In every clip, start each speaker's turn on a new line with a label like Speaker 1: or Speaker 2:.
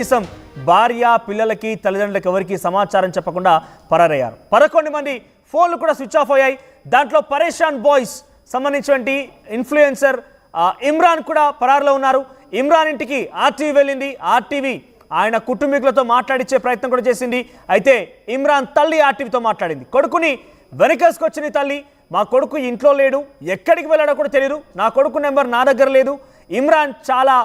Speaker 1: కనీసం భార్య పిల్లలకి తల్లిదండ్రులకు ఎవరికి సమాచారం చెప్పకుండా పరారయ్యారు. 11 మంది ఫోన్లు కూడా స్విచ్ ఆఫ్ అయ్యాయి. దాంట్లో పరేషాన్ బాయ్స్ సంబంధించినటువంటి ఇన్ఫ్లుయెన్సర్ ఇమ్రాన్ కూడా పరారులో ఉన్నారు. ఇమ్రాన్ ఇంటికి ఆర్టీవీ వెళ్ళింది. ఆర్టీవీ ఆయన కుటుంబీకులతో మాట్లాడించే ప్రయత్నం కూడా చేసింది. అయితే ఇమ్రాన్ తల్లి ఆర్టీవీతో మాట్లాడింది. కొడుకుని వెనకేసుకొచ్చింది తల్లి. మా కొడుకు ఇంట్లో లేడు, ఎక్కడికి వెళ్ళాడో కూడా తెలియదు, నా కొడుకు నెంబర్ నా దగ్గర లేదు, ఇమ్రాన్ చాలా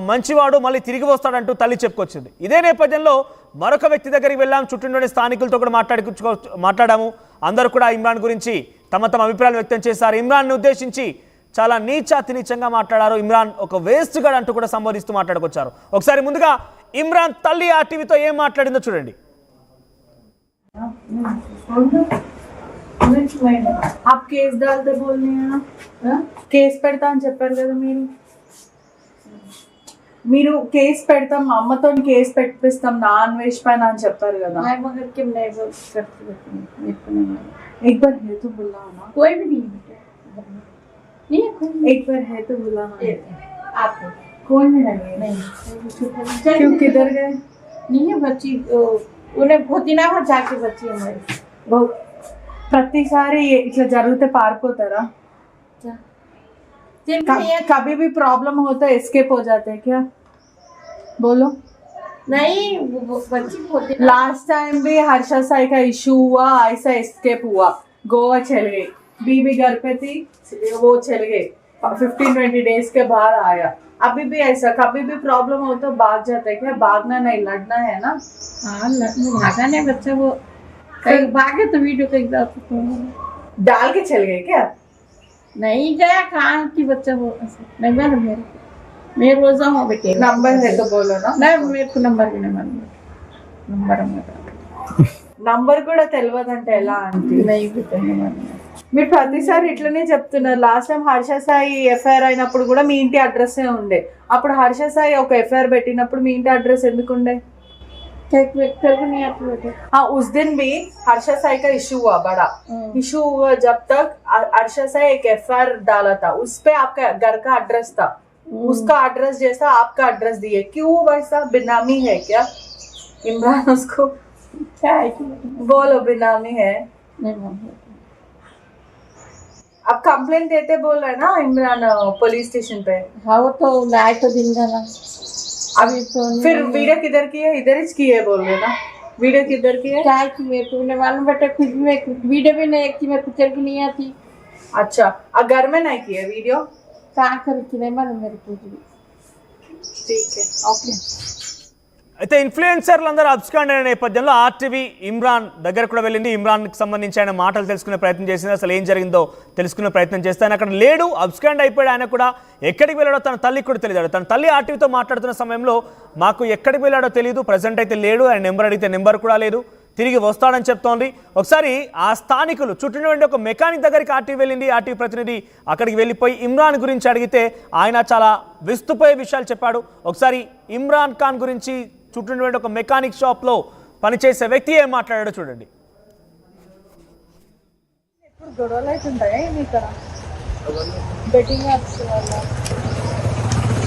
Speaker 1: మంచివాడు, మళ్ళీ తిరిగి వస్తాడంటూ తల్లి చెప్పుకొచ్చింది. ఇదే నేపథ్యంలో మరొక వ్యక్తి దగ్గరికి వెళ్ళాం. చుట్టూ స్థానికులతో కూడా మాట్లాడాము. అందరూ కూడా ఇమ్రాన్ గురించి తమ అభిప్రాయాలు వ్యక్తం చేశారు. ఇమ్రాన్ను ఉద్దేశించి చాలా నీచాతి నీచంగా మాట్లాడారు. ఇమ్రాన్ ఒక వేస్ట్ గాడ్ అంటూ కూడా సంబోధిస్తూ మాట్లాడుకొచ్చారు. ఒకసారి ముందుగా ఇమ్రాన్ తల్లి ఆర్టీవీతో ఏం మాట్లాడిందో చూడండి.
Speaker 2: आप केस डालते बोल रहे हैं ना, केस పెడతా అని చెప్పారు కదా మీరు కేసు పెడతాం, మా అమ్మతో కేసు పెట్టిస్తాం నా అన్వేష్ పైన అని చెప్పారు కదా. एक बार है तो बुलाना, कोई भी नहीं एक बार है तो बुलाना. आपको कौन है? नहीं क्यों, किधर गए? नहीं है बच्ची, उन्हें बहुत दिन बाद जाके बच्ची हमारी बहुत ప్రతిసారి ఇట్లా జరిగితే పారిపోతారా? कभी भी प्रॉब्लम होता है एस्केप हो जाते हैं क्या? बोलो. नहीं, लास्ट टाइम भी हर्षा साई का इशू हुआ, ऐसा एस्केप हुआ, गोवा चले गए, बीबी घर पे थी, वो चले गए, 15-20 डेज के बाद आया. अभी भी ऐसा कभी भी प्रॉब्लम हो तो भाग जाते हैं क्या? भागना नहीं, लड़ना है ना. हाँ, भागा नहीं बच्चा, वो भागे तो वीडियो को डाल के चल गए क्या? नहीं गया, कहाँ की बच्चा वो नहीं. मेरे रोजा हो बेटे, नंबर है तो बोलो ना. नहीं, मेरे को नंबर भी नहीं मालूम. నంబర్ కూడా తెలియదంటే ఎలా అంటే మీరు ప్రతిసారి ఇట్లనే చెప్తున్నారు. Last time Harsha Sai FIR అయినప్పుడు కూడా మీ ఇంటి అడ్రస్ ఉండే. అప్పుడు హర్ష సాయి ఒక ఎఫ్ఐఆర్ పెట్టినప్పుడు మీ ఇంటి అడ్రస్ ఎందుకు ఉండే? हाँ, उस दिन भी हर्षा साई का इशू हुआ, बड़ा इशू हुआ. जब तक हर्षा साई एक एफआईआर डाला था, उस पे आपका घर का एड्रेस था, उसका एड्रेस जैसा आपका एड्रेस दिए. क्यों वैसा बेनामी है क्या इमरान? उसको क्या है बोलो, बेनामी है? अब कंप्लेंट देते बोल रहे ना इमरान पुलिस स्टेशन पे. हाँ, वो तो लाए तो दिन जाना. अभी फिर वीडियो किधर की है? इधर ही की है बोल रहे ना. वीडियो किधर की है? क्या की मेरे को नहीं मालूम बेटा, खुद में वीडियो भी नहीं की, मेरे को चल भी नहीं आती. अच्छा, घर में नहीं की है वीडियो? क्या करती नहीं मालूम मेरे को. ठीक है, ओके.
Speaker 1: అయితే ఇన్ఫ్లుయెన్సర్లందరూ అబ్స్కాండ్ అయిన నేపథ్యంలో ఆర్టీవీ ఇమ్రాన్ దగ్గర కూడా వెళ్ళింది. ఇమ్రాన్కి సంబంధించి ఆయన మాటలు తెలుసుకునే ప్రయత్నం చేసింది. అసలు ఏం జరిగిందో తెలుసుకునే ప్రయత్నం చేస్తే ఆయన అక్కడ లేడు, అబ్స్కాండ్ అయిపోయాడు. ఆయన కూడా ఎక్కడికి వెళ్ళాడో తన తల్లికి కూడా తెలియదు. తన తల్లి ఆర్టీవీతో మాట్లాడుతున్న సమయంలో మాకు ఎక్కడికి వెళ్ళాడో తెలియదు, ప్రజెంట్ అయితే లేడు, ఆయన నెంబర్ అడిగితే నెంబర్ కూడా లేదు, తిరిగి వస్తాడని చెప్తోంది. ఒకసారి ఆ స్థానికులు చుట్టూ ఒక మెకానిక్ దగ్గరికి ఆర్టీవీ వెళ్ళింది. ఆర్టీవీ ప్రతినిధి అక్కడికి వెళ్ళిపోయి ఇమ్రాన్ గురించి అడిగితే ఆయన చాలా విస్తుపోయే విషయాలు చెప్పాడు. ఒకసారి ఇమ్రాన్ ఖాన్ గురించి చుట్టూ ఒక మెకానిక్ షాప్లో పనిచేసే వ్యక్తి ఏం మాట్లాడాడో చూడండి.
Speaker 2: ఎప్పుడు గొడవలు అవుతుంటాయి ఇక్కడ బెట్టింగ్ యాప్స్ వల్ల?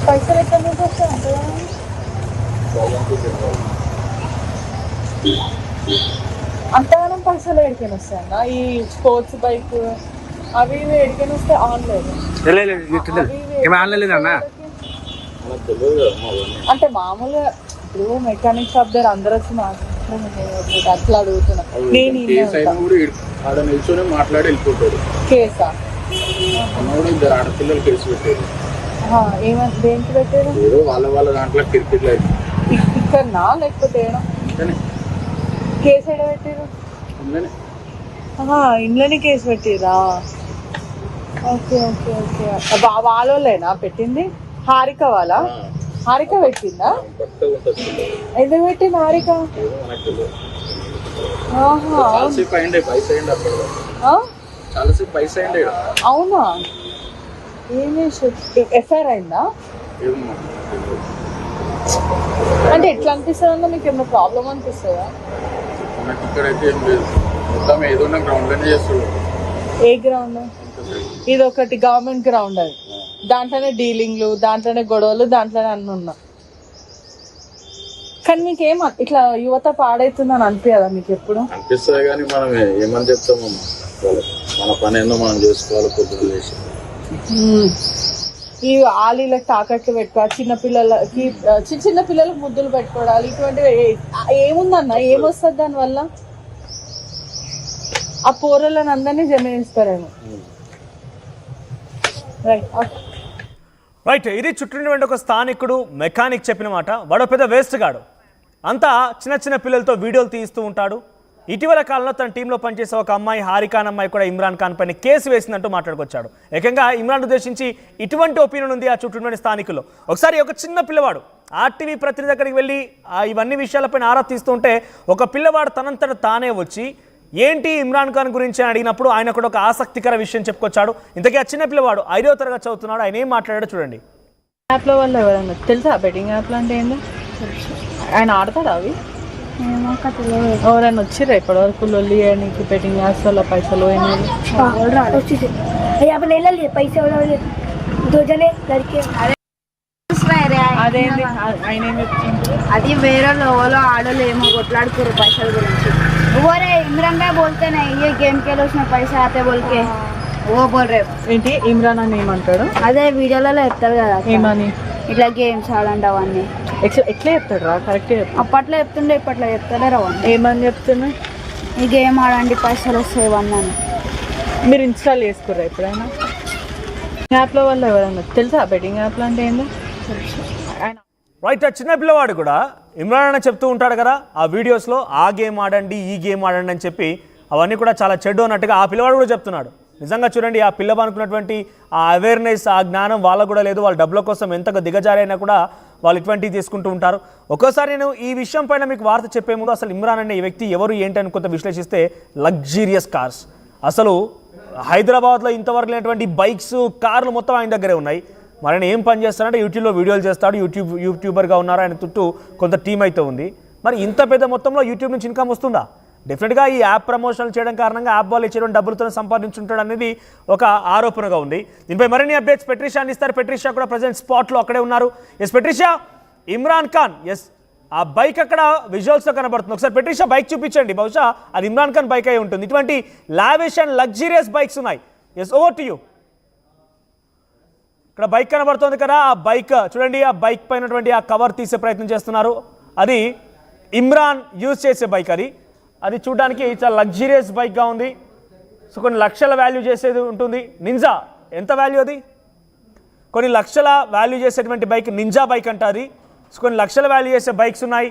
Speaker 2: పైసలు ఎక్కడి నుంచి వస్తాయి అంతగానం పైసలు ఎడికని వస్తాయన్నా? ఈ స్పోర్ట్స్ బైక్ అవి ఇవి ఎడికని వస్తాయి? ఆన్లైన్ అంటే మామూలుగా ఇప్పుడు మెకానిక్ షాప్ దగ్గర అందరూ వచ్చి అట్లా అడుగుతున్నా. నేను
Speaker 3: మాట్లాడి వెళ్ళిపోతాడు.
Speaker 2: కేసా?
Speaker 3: ఆడపిల్లలు కేసు పెట్టారు.
Speaker 2: ఏమని దేనికి పెట్టారు?
Speaker 3: వాళ్ళ దాంట్లో క్రికెట్
Speaker 2: ఇక్కడనా లేకపోతే కేసు ఎక్కడ పెట్టారు? ఇంట్లోనే కేసు పెట్టిరా? Okay okay okay. వాళ్ళేనా పెట్టింది? హారిక వాళ్ళ? హారిక పెట్టిందా? ఎందుకు పెట్టింది హారిక? అవునా? ఏమి ఎఫ్ఐఆర్ అయిందా? అంటే ఎట్లా అనిపిస్తుంది అన్న? మీకు ఏమైనా ప్రాబ్లం అనిపిస్తుందా? ఏ గ్రౌండ్? ఇది ఒకటి గవర్నమెంట్ గ్రౌండ్, అది దాంట్లోనే డీలింగ్లు, దాంట్లోనే గొడవలు, దాంట్లోనే అన్నీ ఉన్నా. కానీ మీకు ఇట్లా యువత పాడైతుందని అనిపించదా మీకు ఎప్పుడు?
Speaker 3: అనిపిస్తుంది కానీ మనం ఏమని చెప్తామమ్మా వాళ్ళకి. మన పని ఏందో మనం చేసుకోవాలి పొద్దున లేచి.
Speaker 2: ఈ ఆలీలకు తాకట్లు పెట్టుకోవాలి, చిన్న పిల్లలకు ముద్దులు పెట్టుకోవాలి, ఇటువంటివి ఏముందన్న ఏమొస్తుంది దానివల్ల? ఆ పోరలను అందరినీ జమేస్తారేమో.
Speaker 1: రైట్, ఇది చుట్టూ ఒక స్థానికుడు మెకానిక్ చెప్పిన మాట. వాడు పెద్ద వేస్ట్ గాడు, అంతా చిన్న చిన్న పిల్లలతో వీడియోలు తీస్తూ ఉంటాడు. ఇటీవల కాలంలో తన టీంలో పనిచేసే ఒక అమ్మాయి హారిఖాన్ అమ్మాయి కూడా ఇమ్రాన్ ఖాన్ పైన కేసు వేసిందంటూ మాట్లాడుకొచ్చాడు. ఏకంగా ఇమ్రాన్ ఉద్దేశించి ఇటువంటి ఒపీనియన్ ఉంది ఆ చుట్టూ స్థానికులు. ఒకసారి ఒక చిన్న పిల్లవాడు ఆర్టీవీ ప్రతినిధి దగ్గరికి వెళ్ళి ఇవన్నీ విషయాలపైన ఆరా తీస్తుంటే ఒక పిల్లవాడు తనంతట తానే వచ్చి ఏంటి ఇమ్రాన్ ఖాన్ గురించి అని అడిగినప్పుడు ఆయన కూడా ఒక ఆసక్తికర విషయం చెప్పుకొచ్చాడు. ఇంతకీ ఆ చిన్న పిల్లవాడు 5వ తరగతి చదువుతున్నాడు. ఆయన ఏం మాట్లాడాడో చూడండి.
Speaker 2: యాప్ల వల్ల ఎవరైనా తెలుసా బెట్టింగ్ యాప్లు అంటే ఏంటో? ఆయన ఆడతాడా అవి? ఎవరైనా వచ్చిర్రా ఇప్పటి వరకు లొల్లి నీకు బెట్టింగ్ యాప్స్ వల్ల పైసలు అదేంటి ఆయన ఏం చెప్తుంది?
Speaker 4: అది వేరే లోలో ఆడోళ్ళు ఏమో కొట్లాడుకోరు पैसा గురించి. वो रे इमरान भाई बोलते नहीं ये गेम खेलो उसमें पैसा आते बोल के वो बोल रहे.
Speaker 2: ఏంటి ఇమ్రాన్ అని ఏమంటాడు?
Speaker 4: అదే వీడియోలలో చెప్తారు కదా
Speaker 2: ఏమని,
Speaker 4: ఇట్లా గేమ్స్ ఆడండి అవన్నీ.
Speaker 2: ఎట్లా చెప్తాడు రా? కరెక్ట్
Speaker 4: అప్పట్లో చెప్తుండే ఇప్పట్లో చెప్తలేరు అవన్నీ.
Speaker 2: ఏమని చెప్తున్నా?
Speaker 4: ఈ గేమ్ ఆడండి పైసలు వస్తాయి ఇవన్నీ అని.
Speaker 2: మీరు ఇన్స్టాల్ చేసుకుర్రా ఎప్పుడైనా? యాప్ల వల్ల ఎవరైనా తెలుసా బెట్టింగ్ యాప్లు అంటే ఏంటో?
Speaker 1: రైట్, ఆ చిన్న పిల్లవాడు కూడా ఇమ్రాన్ అన్న చెప్తూ ఉంటాడు కదా ఆ వీడియోస్లో, ఆ గేమ్ ఆడండి ఈ గేమ్ ఆడండి అని చెప్పి అవన్నీ కూడా చాలా చెడ్డు అన్నట్టుగా ఆ పిల్లవాడు కూడా చెప్తున్నాడు. నిజంగా చూడండి, ఆ పిల్లవానుకున్నటువంటి ఆ అవేర్నెస్, ఆ జ్ఞానం వాళ్ళకు కూడా లేదు. వాళ్ళ డబ్బుల కోసం ఎంతగా దిగజారైనా కూడా వాళ్ళు ఇటువంటివి తీసుకుంటూ ఉంటారు. ఒక్కోసారి నేను ఈ విషయం పైన మీకు వార్త చెప్పే ముందు అసలు ఇమ్రాన్ అనే ఈ వ్యక్తి ఎవరు ఏంటని కొంత విశ్లేషిస్తే, లగ్జీరియస్ కార్స్, అసలు హైదరాబాద్లో ఇంతవరకు లేనటువంటి బైక్స్, కార్లు మొత్తం ఆయన దగ్గరే ఉన్నాయి. మరి ఆయన ఏం పని చేస్తారంటే యూట్యూబ్లో వీడియోలు చేస్తాడు, యూట్యూబర్గా ఉన్నారు. ఆయన చుట్టూ కొంత టీం అయితే ఉంది. మరి ఇంత పెద్ద మొత్తంలో యూట్యూబ్ నుంచి ఇన్కమ్ వస్తుందా? డెఫినెట్గా ఈ యాప్ ప్రమోషన్లు చేయడం కారణంగా యాప్ వాళ్ళు ఇచ్చేటువంటి డబ్బులతో సంపాదించుంటాడు అనేది ఒక ఆరోపణగా ఉంది. దీనిపై మరిన్ని అప్డేట్స్ పెట్రిషాని ఇస్తారు. పెట్రిషా కూడా ప్రజెంట్ స్పాట్లో అక్కడే ఉన్నారు. ఎస్ పెట్రిషా, ఇమ్రాన్ ఖాన్, ఎస్ ఆ బైక్ అక్కడ విజువల్స్లో కనబడుతుంది. ఒకసారి పెట్రిషా బైక్ చూపించండి. బహుశా అది ఇమ్రాన్ ఖాన్ బైక్ అయి ఉంటుంది. ఇటువంటి లావిష్ అండ్ లగ్జీరియస్ బైక్స్ ఉన్నాయి. Yes, over to you. ఇక్కడ బైక్ కనబడుతుంది కదా, ఆ బైక్ చూడండి. ఆ బైక్ పైనటువంటి ఆ కవర్ తీసే ప్రయత్నం చేస్తున్నారు. అది ఇమ్రాన్ యూజ్ చేసే బైక్. అది చూడడానికి చాలా లగ్జీరియస్ బైక్గా ఉంది. సో కొన్ని లక్షల వాల్యూ చేసేది ఉంటుంది. నింజా, ఎంత వాల్యూ అది? కొన్ని లక్షల వాల్యూ చేసేటువంటి బైక్ నింజా బైక్ అంటారు. సో కొన్ని లక్షల వాల్యూ చేసే బైక్స్ ఉన్నాయి.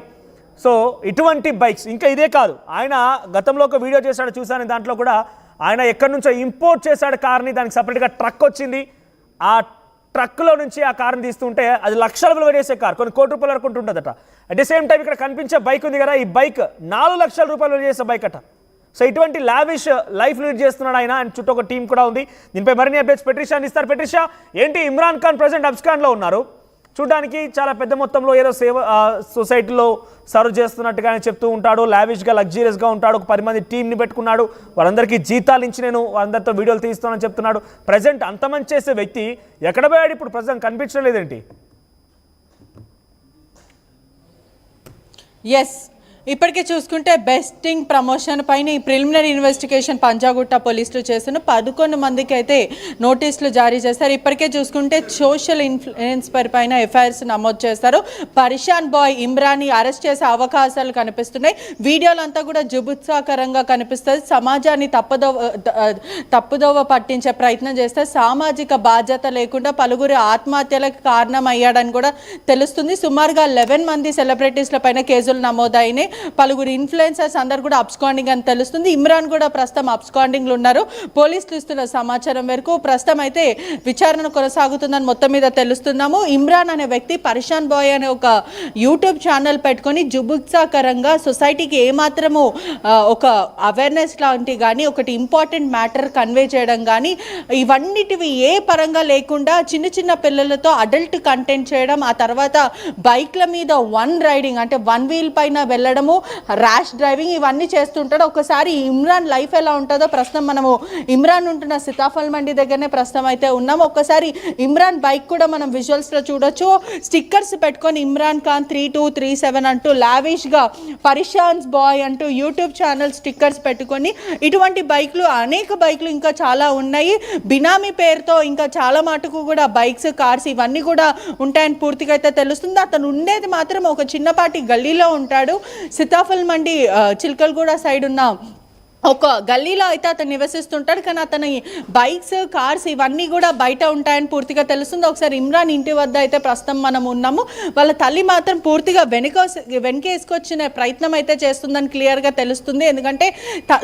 Speaker 1: సో ఇటువంటి బైక్స్ ఇంకా ఇదే కాదు, ఆయన గతంలో ఒక వీడియో చేశాడు, చూశాను. దాంట్లో కూడా ఆయన ఎక్కడి నుంచో ఇంపోర్ట్ చేశాడు కార్ని. దానికి సపరేట్గా ట్రక్ వచ్చింది. ఆ ట్రక్లో నుంచి ఆ కార్ని తీస్తుంటే అది లక్షల విలువ చేసే కార్, కొన్ని కోటి రూపాయల వరకు ఉంటుంటుందట. అట్ ది సేమ్ టైం ఇక్కడ కనిపించే బైక్ ఉంది కదా, ఈ బైక్ 4 లక్షల రూపాయలు విలువ చేసే బైక్ అట. సో ఇటువంటి లావిష్ లైఫ్ లీడ్ చేస్తున్నాడు ఆయన. ఆయన చుట్టూ ఒక టీం కూడా ఉంది. దీనిపై మరిన్ని అప్డేట్స్ పెట్రిషాని ఇస్తారు. పెట్రిషా, ఏంటి ఇమ్రాన్ ఖాన్ ప్రజెంట్ అబ్స్కాన్లో ఉన్నారు, చూడడానికి చాలా పెద్ద మొత్తంలో ఏదో సేవ సొసైటీలో సర్వ్ చేస్తున్నట్టుగానే చెప్తూ ఉంటాడు. లావిష్గా లగ్జీరియస్గా ఉంటాడు. ఒక 10 మంది టీంని పెట్టుకున్నాడు. వాళ్ళందరికీ జీతాలు ఇచ్చి నేను అందరితో వీడియోలు తీస్తానని చెప్తున్నాడు. ప్రజెంట్ అంత మంచి చేసే వ్యక్తి ఎక్కడ పోయాడు? ఇప్పుడు ప్రజెంట్ కనిపించడం లేదేంటి?
Speaker 5: ఎస్, ఇప్పటికే చూసుకుంటే బెస్టింగ్ ప్రమోషన్ పైన ఈ ప్రిలిమినరీ ఇన్వెస్టిగేషన్ పంజాగుట్ట పోలీసులు చేస్తున్న 11 మందికి అయితే నోటీసులు జారీ చేస్తారు. ఇప్పటికే చూసుకుంటే సోషల్ ఇన్ఫ్లుయెన్సర్ పైన ఎఫ్ఐఆర్స్ నమోదు చేస్తారు. పరిషాన్ బాయ్ ఇమ్రాన్ని అరెస్ట్ చేసే అవకాశాలు కనిపిస్తున్నాయి. వీడియోలంతా కూడా జుబుత్సాకరంగా కనిపిస్తుంది. సమాజాన్ని తప్పుదోవ పట్టించే ప్రయత్నం చేస్తే సామాజిక బాధ్యత లేకుండా పలువురు ఆత్మహత్యలకు కారణమయ్యాడని కూడా తెలుస్తుంది. సుమారుగా 11 మంది సెలబ్రిటీస్ల పైన కేసులు నమోదైనాయి. పలువురు ఇన్ఫ్లుయెన్సర్స్ అందరు కూడా అబ్స్కాండింగ్ అని తెలుస్తుంది. ఇమ్రాన్ కూడా ప్రస్తుతం అబ్స్కాండింగ్లు ఉన్నారు. పోలీసులు ఇస్తున్న సమాచారం మేరకు ప్రస్తుతం అయితే విచారణ కొనసాగుతుందని మొత్తం మీద తెలుస్తున్నాము. ఇమ్రాన్ అనే వ్యక్తి పరిషాన్ బాయ్ అనే ఒక యూట్యూబ్ ఛానల్ పెట్టుకొని జుబుత్సాకరంగా సొసైటీకి ఏమాత్రము ఒక అవేర్నెస్ లాంటి కానీ ఒకటి ఇంపార్టెంట్ మ్యాటర్ కన్వే చేయడం కానీ ఇవన్నిటివి ఏ పరంగా లేకుండా చిన్న చిన్న పిల్లలతో అడల్ట్ కంటెంట్ చేయడం, ఆ తర్వాత బైక్ల మీద రైడింగ్ అంటే 1 వీల్ పైన వెళ్ళడం, తాగడము, ర్యాష్ డ్రైవింగ్ ఇవన్నీ చేస్తుంటాడు. ఒకసారి ఇమ్రాన్ లైఫ్ ఎలా ఉంటుందో ప్రస్తుతం మనము ఇమ్రాన్ ఉంటున్న సీతాఫల్ మండి దగ్గరనే ప్రస్తుతం అయితే ఉన్నాము. ఒక్కసారి ఇమ్రాన్ బైక్ కూడా మనం విజువల్స్లో చూడొచ్చు. స్టిక్కర్స్ పెట్టుకొని ఇమ్రాన్ ఖాన్ 3237 అంటూ లావిష్గా పరిషాన్స్ బాయ్ అంటూ యూట్యూబ్ ఛానల్ స్టిక్కర్స్ పెట్టుకొని ఇటువంటి బైక్లు అనేక బైక్లు ఇంకా చాలా ఉన్నాయి. బినామీ పేరుతో ఇంకా చాలా మటుకు కూడా బైక్స్, కార్స్ ఇవన్నీ కూడా ఉంటాయని పూర్తిగా అయితే తెలుస్తుంది. అతను ఉండేది మాత్రం ఒక చిన్నపాటి గల్లీలో ఉంటాడు. సీతాఫల్ మండి చిల్కల్గూడ సైడ్ ఉన్న ఒక గల్లీలో అయితే అతను నివసిస్తుంటాడు. కానీ అతని బైక్స్, కార్స్ ఇవన్నీ కూడా బయట ఉంటాయని పూర్తిగా తెలుస్తుంది. ఒకసారి ఇమ్రాన్ ఇంటి వద్ద అయితే ప్రస్తుతం మనం ఉన్నాము. వాళ్ళ తల్లి మాత్రం పూర్తిగా వెనకేసుకొచ్చిన ప్రయత్నం అయితే చేస్తుందని క్లియర్గా తెలుస్తుంది. ఎందుకంటే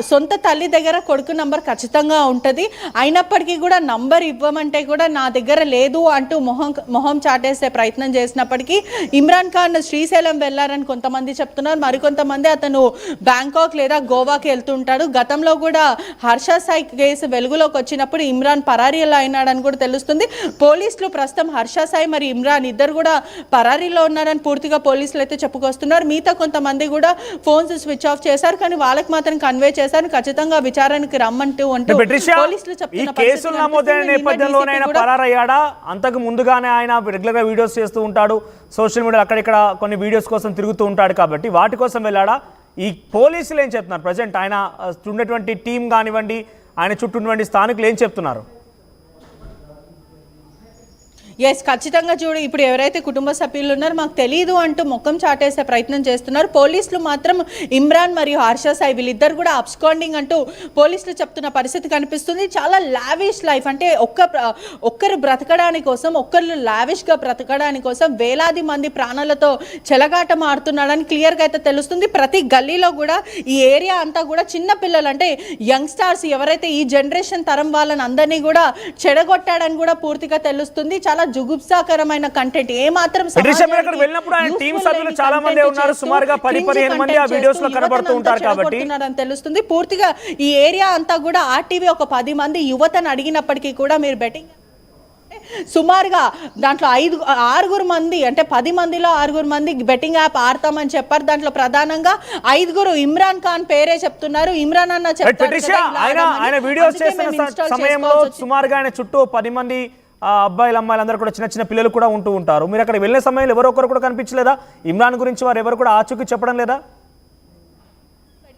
Speaker 5: సొంత తల్లి దగ్గర కొడుకు నంబర్ ఖచ్చితంగా ఉంటుంది. అయినప్పటికీ కూడా నంబర్ ఇవ్వమంటే కూడా నా దగ్గర లేదు అంటూ మొహం చాటేసే ప్రయత్నం చేసినప్పటికీ ఇమ్రాన్ ఖాన్ శ్రీశైలం వెళ్ళారని కొంతమంది చెప్తున్నారు. మరికొంతమంది అతను బ్యాంకాక్ లేదా గోవాకి వెళ్తుంటాడు. గతంలో కూడా హర్ష సాయి కేసు వెలుగులోకి వచ్చినప్పుడు ఇమ్రాన్ పరారీలో అయినాడని కూడా తెలుస్తుంది. పోలీసులు ప్రస్తుతం హర్ష సాయి మరి ఇమ్రాన్ ఇద్దరు కూడా పరారీలో ఉన్నారని పూర్తిగా పోలీసులు అయితే చెప్పుకొస్తున్నారు. మిగతా కొంతమంది కూడా ఫోన్స్ స్విచ్ ఆఫ్ చేశారు. కానీ వాళ్ళకి మాత్రం కన్వే చేశారు ఖచ్చితంగా విచారణకి రమ్మంటూ పోలీసులు
Speaker 1: చెప్తున్నారు. పరారయ్యాడా? అంతకు ముందుగానే ఆయన రెగ్యులర్ గా వీడియోస్ చేస్తూ ఉంటాడు. సోషల్ మీడియా అక్కడిక్కడ కొన్ని వీడియోస్ కోసం తిరుగుతూ ఉంటాడు కాబట్టి వాటి కోసం వెళ్ళాడా? ఈ పోలీసులు ఏం చెప్తున్నారు? ప్రజెంట్ ఆయన ఉన్నటువంటి టీం కానివ్వండి, ఆయన చుట్టూ ఉన్నటువంటి స్థానికులు ఏం చెప్తున్నారు?
Speaker 5: ఎస్, ఖచ్చితంగా చూడు, ఇప్పుడు ఎవరైతే కుటుంబ సభ్యులు ఉన్నారో మాకు తెలియదు అంటూ ముఖం చాటేసే ప్రయత్నం చేస్తున్నారు. పోలీసులు మాత్రం ఇమ్రాన్ మరియు హర్ష సాయి వీళ్ళిద్దరు కూడా అబ్స్కాండింగ్ అంటూ పోలీసులు చెప్తున్న పరిస్థితి కనిపిస్తుంది. చాలా లావిష్ లైఫ్, అంటే ఒక్కరు బ్రతకడానికి కోసం, ఒక్కరు లావిష్గా బ్రతకడానికి కోసం వేలాది మంది ప్రాణాలతో చెలగాట మారుతున్నాడని క్లియర్గా అయితే తెలుస్తుంది. ప్రతి గల్లీలో కూడా ఈ ఏరియా అంతా కూడా చిన్న పిల్లలు, అంటే యంగ్స్టార్స్ ఎవరైతే ఈ జనరేషన్ తరం వాళ్ళని అందరినీ కూడా చెడగొట్టాడని కూడా పూర్తిగా తెలుస్తుంది. చాలా జుగుప్సాకరమైన కంటెంట్, ఏమాత్రం తెలుస్తుంది. పూర్తిగా ఈ ఏరియా అంతా కూడా ఆర్టీవీ ఒక 10 మంది యువతను అడిగినప్పటికీ కూడా మీరు బెట్టింగ్ సుమారుగా దాంట్లో 6 మంది, అంటే 10 మందిలో 6 మంది బెట్టింగ్ యాప్ ఆడతామని చెప్పారు. దాంట్లో ప్రధానంగా 5 ఇమ్రాన్ ఖాన్ పేరే చెప్తున్నారు. ఇమ్రాన్ అన్న చెప్తారు
Speaker 1: సుమారుగా ఆయన చుట్టూ 10 మంది అబ్బాయిలు, అమ్మాయిలు అందరూ కూడా చిన్న చిన్న పిల్లలు కూడా ఉంటూ ఉంటారు. మీరు అక్కడ వెళ్ళే సమయంలో ఎవరో ఒకరు కూడా కనిపించలేదా? ఇమ్రాన్ గురించి వారు ఎవరు కూడా ఆచూకీ చెప్పడం లేదా?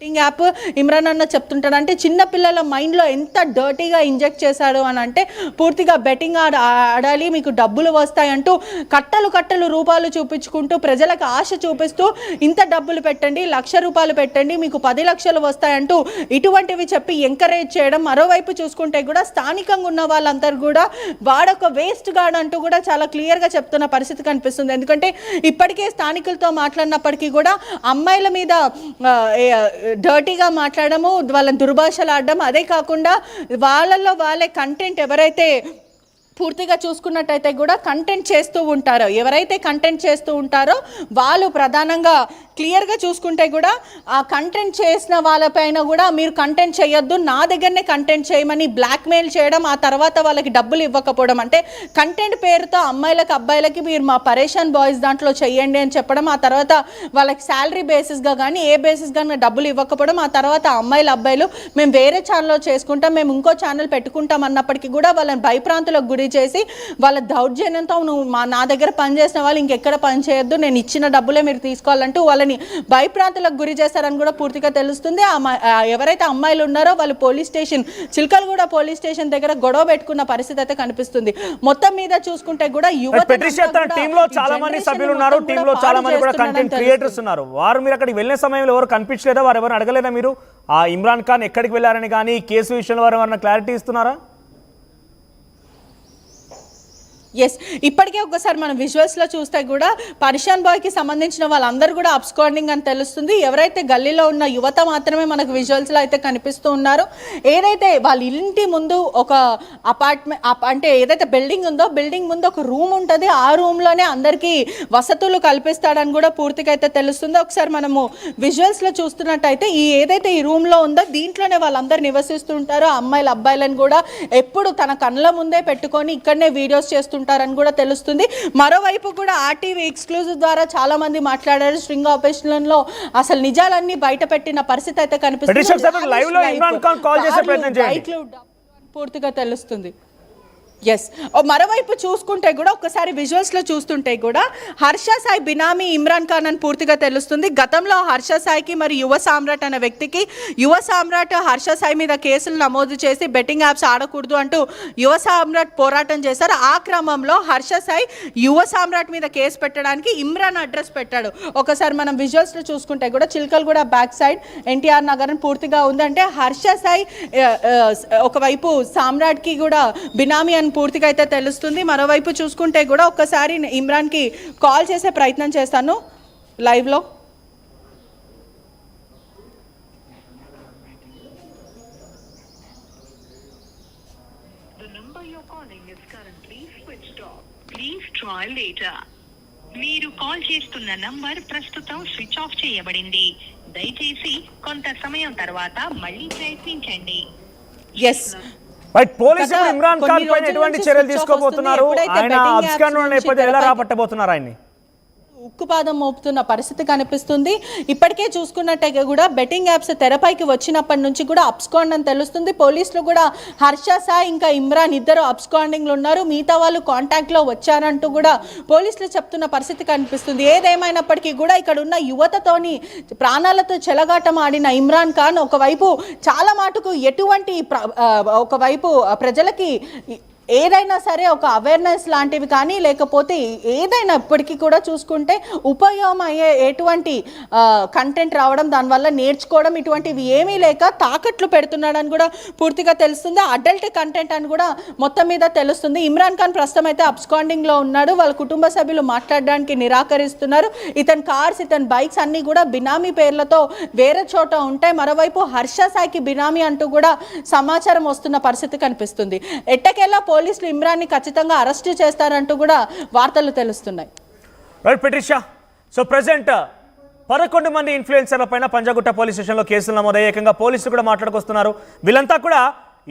Speaker 5: బెట్టింగ్ యాప్ ఇమ్రాన్ అన్న చెప్తుంటాడు. అంటే చిన్న పిల్లల మైండ్లో ఎంత డర్టీగా ఇంజెక్ట్ చేశాడు అని అంటే పూర్తిగా బెట్టింగ్ ఆడాలి, మీకు డబ్బులు వస్తాయి అంటూ కట్టలు రూపాయలు చూపించుకుంటూ ప్రజలకు ఆశ చూపిస్తూ ఇంత డబ్బులు పెట్టండి, ₹1,00,000 పెట్టండి, మీకు 10 లక్షలు వస్తాయంటూ ఇటువంటివి చెప్పి ఎంకరేజ్ చేయడం. మరోవైపు చూసుకుంటే కూడా స్థానికంగా ఉన్న వాళ్ళందరూ కూడా వాడొక వేస్ట్ గార్డ్ అంటూ కూడా చాలా క్లియర్గా చెప్తున్న పరిస్థితి కనిపిస్తుంది. ఎందుకంటే ఇప్పటికే స్థానికులతో మాట్లాడినప్పటికీ కూడా అమ్మాయిల మీద డర్టీగా మాట్లాడము, వాళ్ళని దుర్భాషలు ఆడడం, అదే కాకుండా వాళ్ళల్లో వాళ్ళే కంటెంట్ ఎవరైతే పూర్తిగా చూసుకున్నట్టయితే కూడా కంటెంట్ చేస్తూ ఉంటారో, ఎవరైతే కంటెంట్ చేస్తూ ఉంటారో వాళ్ళు ప్రధానంగా క్లియర్గా చూసుకుంటే కూడా ఆ కంటెంట్ చేసిన వాళ్ళపైన కూడా మీరు కంటెంట్ చేయొద్దు, నా దగ్గరనే కంటెంట్ చేయమని బ్లాక్మెయిల్ చేయడం, ఆ తర్వాత వాళ్ళకి డబ్బులు ఇవ్వకపోవడం. అంటే కంటెంట్ పేరుతో అమ్మాయిలకి అబ్బాయిలకి మీరు మా పరేషాన్ బాయ్స్ దాంట్లో చేయండి అని చెప్పడం, ఆ తర్వాత వాళ్ళకి శాలరీ బేసిస్గా కానీ ఏ బేసిస్గా డబ్బులు ఇవ్వకపోవడం, ఆ తర్వాత అమ్మాయిలు అబ్బాయిలు మేము వేరే ఛానల్లో చేసుకుంటాం, మేము ఇంకో ఛానల్ పెట్టుకుంటాం అన్నప్పటికీ కూడా వాళ్ళని భయప్రాంతులకు గురి చేసి వాళ్ళ దౌర్జన్యంతో నువ్వు నా దగ్గర పనిచేసిన వాళ్ళు ఇంకెక్కడ పని చేయొద్దు, నేను ఇచ్చిన డబ్బులే మీరు తీసుకోవాలంటూ వాళ్ళని భయప్రాంతులకు గురి చేశారని కూడా పూర్తిగా తెలుస్తుంది. ఎవరైతే అమ్మాయిలు ఉన్నారో వాళ్ళు చిల్కల్గూడ పోలీస్ స్టేషన్ దగ్గర గొడవ పెట్టుకున్న పరిస్థితి అయితే కనిపిస్తుంది. మొత్తం మీద చూసుకుంటే కూడా
Speaker 1: టీంలో చాలా మంది సభ్యులు ఉన్నారు, టీంలో చాలా మంది కూడా కంటెంట్ క్రియేటర్స్ ఉన్నారు. వారు మీరు అక్కడికి వెళ్ళిన సమయంలో ఎవరు కనిపించలేదా? వారు ఎవరు అడగలేదా మీరు ఆ ఇమ్రాన్ ఖాన్ ఎక్కడికి వెళ్ళారని కానీ కేసు విషయంలో వారు ఏమన్నా క్లారిటీ ఇస్తున్నారా?
Speaker 5: ఎస్, ఇప్పటికే ఒకసారి మనం విజువల్స్లో చూస్తే కూడా పరిషాన్ బాయ్కి సంబంధించిన వాళ్ళందరూ కూడా అబ్స్కాండింగ్ అని తెలుస్తుంది. ఎవరైతే గల్లీలో ఉన్న యువత మాత్రమే మనకు విజువల్స్లో అయితే కనిపిస్తూ ఉన్నారు. ఏదైతే వాళ్ళ ఇంటి ముందు ఒక అపార్ట్మెంట్, అంటే ఏదైతే బిల్డింగ్ ఉందో బిల్డింగ్ ముందు ఒక రూమ్ ఉంటుంది, ఆ రూమ్లోనే అందరికీ వసతులు కల్పిస్తాడని కూడా పూర్తిగా అయితే తెలుస్తుంది. ఒకసారి మనము విజువల్స్లో చూస్తున్నట్టయితే ఏదైతే ఈ రూమ్లో ఉందో దీంట్లోనే వాళ్ళందరూ నివసిస్తుంటారు. అమ్మాయిలు అబ్బాయిలను కూడా ఎప్పుడు తన కళ్ళ ముందే పెట్టుకొని ఇక్కడనే వీడియోస్ చేస్తూ చేస్తుంటారని కూడా తెలుస్తుంది. మరోవైపు కూడా ఆర్టీవీ ఎక్స్క్లూజివ్ ద్వారా చాలా మంది మాట్లాడారు. స్ట్రింగ్ ఆపరేషన్లో అసలు నిజాలన్నీ బయట పెట్టిన పరిస్థితి అయితే కనిపిస్తుంది.
Speaker 1: లైవ్ లో ఇమ్రాన్ ఖాన్ కాల్ చేసే ప్రయత్నం చేయండి.
Speaker 5: పూర్తిగా తెలుస్తుంది. ఎస్, మరోవైపు చూసుకుంటే కూడా ఒక్కసారి విజువల్స్లో చూస్తుంటే కూడా హర్ష సాయి బినామీ ఇమ్రాన్ ఖాన్ అని పూర్తిగా తెలుస్తుంది. గతంలో హర్ష సాయికి మరి యువ సామ్రాట్ అనే వ్యక్తికి యువ సామ్రాట్ హర్ష సాయి మీద కేసులు నమోదు చేసి బెట్టింగ్ యాప్స్ ఆడకూడదు అంటూ యువ సామ్రాట్ పోరాటం చేశారు. ఆ క్రమంలో హర్ష సాయి యువ సామ్రాట్ మీద కేసు పెట్టడానికి ఇమ్రాన్ అడ్రస్ పెట్టాడు. ఒకసారి మనం విజువల్స్లో చూసుకుంటే కూడా చిల్కల్ కూడా బ్యాక్ సైడ్ ఎన్టీఆర్ నగర్ పూర్తిగా ఉందంటే హర్ష సాయి ఒకవైపు సామ్రాట్కి కూడా బినామీ అని పూర్తిగా అయితే తెలుస్తుంది. మరోవైపు చూసుకుంటే కూడా ఒక్కసారి ఇమ్రాన్కి కాల్ చేసే ప్రయత్నం చేస్తాను లైవ్లో.
Speaker 6: మీరు కాల్ చేస్తున్న నంబర్ ప్రస్తుతం స్విచ్ ఆఫ్ చేయబడింది. దయచేసి కొంత సమయం తర్వాత మళ్ళీ ప్రయత్నించండి.
Speaker 5: ఎస్,
Speaker 1: పోలీసులు ఇమ్రాన్ ఖాన్ పైన ఎటువంటి చర్యలు తీసుకోబోతున్నారు? ఆయన అబ్స్కాండ్ నేపథ్యంలో ఎలా రాబట్టబోతున్నారు? ఆయన్ని
Speaker 5: ఉక్కుపాదం మోపుతున్న పరిస్థితి కనిపిస్తుంది. ఇప్పటికే చూసుకున్నట్టే కూడా బెట్టింగ్ యాప్స్ తెరపైకి వచ్చినప్పటి నుంచి కూడా అబ్స్కాండ్ అని తెలుస్తుంది. పోలీసులు కూడా హర్ష సాయి ఇంకా ఇమ్రాన్ ఇద్దరు అబ్స్కాండింగ్లో ఉన్నారు, మిగతా వాళ్ళు కాంటాక్ట్లో వచ్చారంటూ కూడా పోలీసులు చెప్తున్న పరిస్థితి కనిపిస్తుంది. ఏదేమైనప్పటికీ కూడా ఇక్కడ ఉన్న యువతతోని ప్రాణాలతో చెలగాటం ఆడిన ఇమ్రాన్ ఖాన్ ఒకవైపు చాలా మటుకు ఎటువంటి ఒకవైపు ప్రజలకి ఏదైనా సరే ఒక అవేర్నెస్ లాంటివి కానీ లేకపోతే ఏదైనా ఇప్పటికీ కూడా చూసుకుంటే ఉపయోగం అయ్యే ఎటువంటి కంటెంట్ రావడం, దానివల్ల నేర్చుకోవడం ఇటువంటివి ఏమీ లేక తాకట్లు పెడుతున్నాడని కూడా పూర్తిగా తెలుస్తుంది. అడల్ట్ కంటెంట్ అని కూడా మొత్తం మీద తెలుస్తుంది. ఇమ్రాన్ ఖాన్ ప్రస్తుతం అయితే అబ్స్కాండింగ్లో ఉన్నాడు. వాళ్ళ కుటుంబ సభ్యులు మాట్లాడడానికి నిరాకరిస్తున్నారు. ఇతని కార్స్ ఇతని బైక్స్ అన్నీ కూడా బినామీ పేర్లతో వేరే చోట ఉంటాయి. మరోవైపు హర్ష సాయికి బినామీ అంటూ కూడా సమాచారం వస్తున్న పరిస్థితి కనిపిస్తుంది. ఎట్టకేలా పోలీసులు ఇమ్రాన్ని ఖచ్చితంగా అరెస్టు చేస్తారంటూ కూడా వార్తలు తెలుస్తున్నాయి.
Speaker 1: రైట్ పెట్రిషా, సో ప్రెసెంట్ 11 మంది ఇన్ఫ్లుయెన్సర్ల పైన పంజాగుట్ట పోలీస్ స్టేషన్లో కేసులు నమోదయ్యాయి. ఏకంగా పోలీసులు కూడా మాట్లాడుకొస్తున్నారు. వీళ్ళంతా కూడా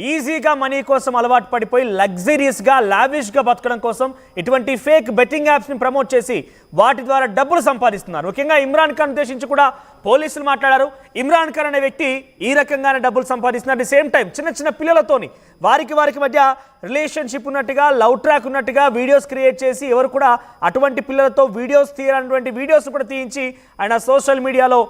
Speaker 1: ఈజీగా మనీ కోసం అలవాటు పడిపోయి లగ్జరీస్గా లావిష్గా బతకడం కోసం ఇటువంటి ఫేక్ బెట్టింగ్ యాప్స్ని ప్రమోట్ చేసి వాటి ద్వారా డబ్బులు సంపాదిస్తున్నారు. ముఖ్యంగా ఇమ్రాన్ ఖాన్ ఉద్దేశించి కూడా పోలీసులు మాట్లాడారు. ఇమ్రాన్ ఖాన్ అనే వ్యక్తి ఈ రకంగానే డబ్బులు సంపాదిస్తున్నారు. అట్ ది సేమ్ టైం చిన్న చిన్న పిల్లలతోని వారికి మధ్య రిలేషన్షిప్ ఉన్నట్టుగా, లవ్ ట్రాక్ ఉన్నట్టుగా వీడియోస్ క్రియేట్ చేసి ఎవరు కూడా అటువంటి పిల్లలతో వీడియోస్ తీయనటువంటి వీడియోస్ కూడా తీయించి ఆయన సోషల్ మీడియాలో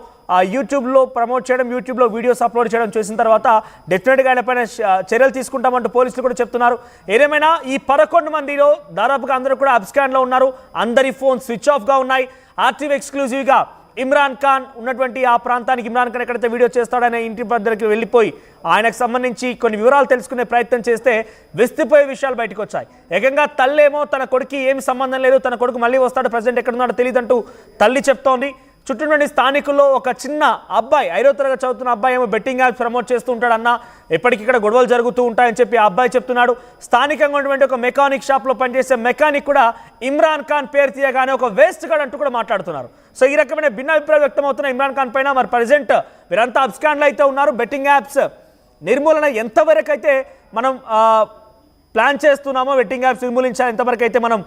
Speaker 1: యూట్యూబ్లో ప్రమోట్ చేయడం, యూట్యూబ్లో వీడియోస్ అప్లోడ్ చేయడం చేసిన తర్వాత డెఫినెట్గా ఆయన పైన చర్యలు తీసుకుంటామంటూ పోలీసులు కూడా చెప్తున్నారు. ఏదేమైనా ఈ 11 మందిలో దాదాపుగా అందరూ కూడా అబ్స్కాండ్లో ఉన్నారు. అందరి ఫోన్ స్విచ్ ఆఫ్గా ఉన్నాయి. ఆర్టీవీ ఎక్స్క్లూజివ్గా ఇమ్రాన్ ఖాన్ ఉన్నటువంటి ఆ ప్రాంతానికి ఇమ్రాన్ ఖాన్ ఎక్కడైతే వీడియో చేస్తాడనే ఇంటి దగ్గరికి వెళ్ళిపోయి ఆయనకు సంబంధించి కొన్ని వివరాలు తెలుసుకునే ప్రయత్నం చేస్తే విస్తుపోయే విషయాలు బయటకు వచ్చాయి. ఏకంగా తల్లేమో తన కొడుకు ఏమి సంబంధం లేదు, తన కొడుకు మళ్ళీ వస్తాడు, ప్రజెంట్ ఎక్కడున్నాడో తెలియదంటూ తల్లి చెప్తోంది. చుట్టూ స్థానికుల్లో ఒక చిన్న అబ్బాయి, 5వ తరగతి చదువుతున్న అబ్బాయి ఏమో బెట్టింగ్ యాప్స్ ప్రమోట్ చేస్తూ ఉంటాడన్న, ఎప్పటికిక్కడ గొడవలు జరుగుతూ ఉంటాయని చెప్పి ఆ అబ్బాయి చెప్తున్నాడు. స్థానికంగా ఉన్నటువంటి ఒక మెకానిక్ షాప్లో పనిచేసే మెకానిక్ కూడా ఇమ్రాన్ ఖాన్ పేరు తీయగానే ఒక వేస్ట్ గాడ్ అంటూ కూడా మాట్లాడుతున్నారు. సో ఈ రకమైన భిన్న అభిప్రాయం వ్యక్తమవుతున్న ఇమ్రాన్ ఖాన్ పైన మరి ప్రజెంట్ వీరంతా అబ్స్కాండ్లో అయితే ఉన్నారు. బెట్టింగ్ యాప్స్ నిర్మూలన ఎంతవరకు అయితే మనం ప్లాన్ చేస్తున్నామో, బెట్టింగ్ యాప్స్ నిర్మూలించాలి ఎంతవరకు అయితే మనం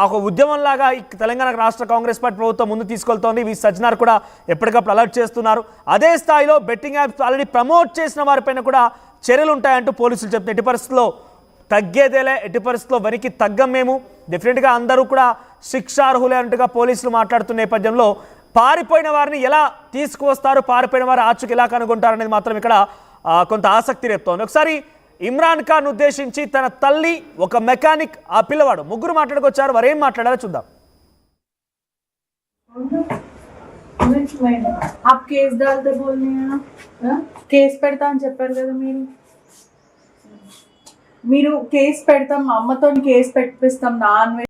Speaker 1: ఒక ఉద్యమంలాగా తెలంగాణ రాష్ట్ర కాంగ్రెస్ పార్టీ ప్రభుత్వం ముందు తీసుకెళ్తోంది. వి సజ్జనార్ కూడా ఎప్పటికప్పుడు అలర్ట్ చేస్తున్నారు. అదే స్థాయిలో బెట్టింగ్ యాప్స్ ఆల్రెడీ ప్రమోట్ చేసిన వారిపైన కూడా చర్యలు ఉంటాయంటూ పోలీసులు చెప్తున్నారు. ఎట్టి పరిస్థితుల్లో తగ్గేదేలే, ఎట్టి పరిస్థితుల్లో వెనక్కి తగ్గం మేము, డెఫినెట్గా అందరూ కూడా శిక్షార్హులే అంటుగా పోలీసులు మాట్లాడుతున్న నేపథ్యంలో పారిపోయిన వారిని ఎలా తీసుకువస్తారు, పారిపోయిన వారు ఆచూకీ ఎలా కనుగొంటారు అనేది మాత్రం ఇక్కడ కొంత ఆసక్తి రేపుతోంది. ఒకసారి ఇమ్రాన్ ఖాన్ ఉద్దేశించి తన తల్లి, ఒక మెకానిక్, ఆ పిల్లవాడు ముగ్గురు మాట్లాడుకొచ్చారు. వారు ఏం మాట్లాడారో చూద్దాం.
Speaker 2: आप केस डालते बोल रहे हैं ना, केस పెడతా అని చెప్పారు కదా మీరు కేసు పెడతాం, మా అమ్మతో కేసు పెట్టిస్తాం, నాన్